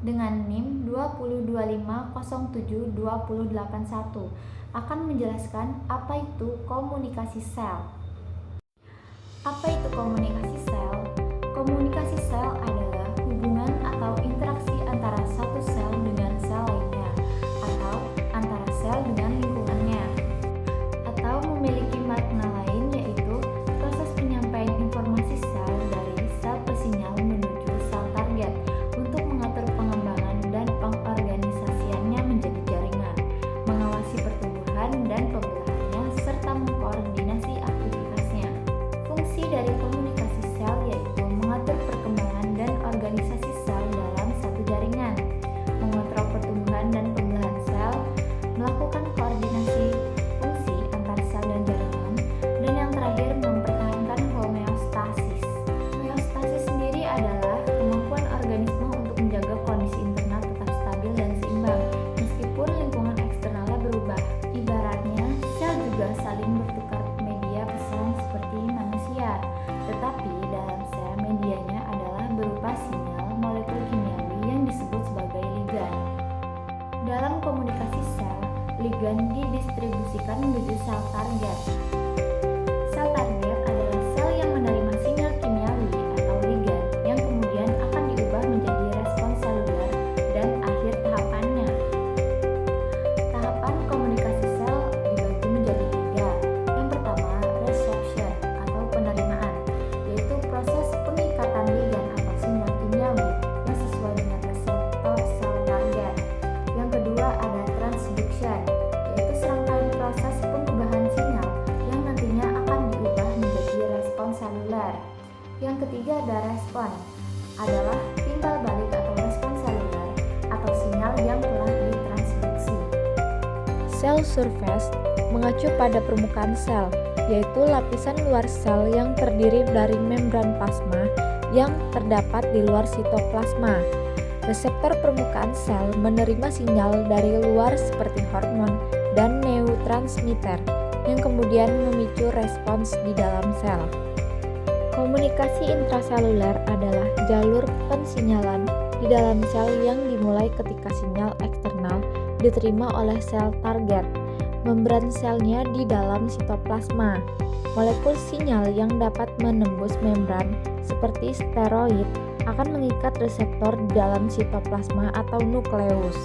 dengan NIM 2025072081 akan menjelaskan apa itu komunikasi sel. Apa itu komunikasi sel? Komunikasi sel adalah hubungan atau interaksi antara satu sel dengan sel lainnya, atau antara sel dengan lingkungannya, atau memiliki makna lain yaitu proses penyampaian informasi sel dari sel pesinyal menuju sel target untuk mengatur pengembangan dan pengorganisasiannya menjadi jaringan, mengawasi pertumbuhan dan pembelahannya, serta mengkoordinasi aktivitasnya. Fungsi dari komunikasi sel yaitu mengatur perkembangan dan organisasi sel dalam satu jaringan, mengontrol pertumbuhan dan pembelahan sel, melakukan koordinasi fungsi antar sel dan jaringan, dan yang terakhir mempertahankan homeostasis. Homeostasis sendiri adalah kemampuan organisme untuk menjaga kondisi internal tetap stabil dan seimbang meskipun lingkungan eksternalnya berubah. Ibaratnya, sel juga saling bertukar media pesan seperti manusia, tetapi dalam sel medianya adalah berupa sinyal molekul kimiawi yang disebut sebagai ligan. Dalam komunikasi sel, ligan didistribusikan menuju sel target. Sel target adalah sel yang menerima sinyal kimiawi atau ligan yang kemudian akan diubah menjadi respons seluler dan akhir tahapannya. Tahapan komunikasi sel dibagi menjadi tiga. Yang pertama, reception atau penerimaan, yaitu proses pengikatan ligan atau sinyal kimiawi yang sesuai dengan reseptor sel target. Yang kedua ada transduction, yaitu serangkaian proses pengubahan sinyal yang nantinya akan diubah menjadi respons seluler. Yang ketiga ada respon, adalah timbal balik atau respons seluler atau sinyal yang telah ditransduksi. Cell surface mengacu pada permukaan sel, yaitu lapisan luar sel yang terdiri dari membran plasma yang terdapat di luar sitoplasma. Reseptor permukaan sel menerima sinyal dari luar seperti hormon dan neurotransmitter yang kemudian memicu respons di dalam sel. Komunikasi intraseluler adalah jalur pensinyalan di dalam sel yang dimulai ketika sinyal eksternal diterima oleh sel target. Membran selnya di dalam sitoplasma. Molekul sinyal yang dapat menembus membran seperti steroid akan mengikat reseptor di dalam sitoplasma atau nukleus.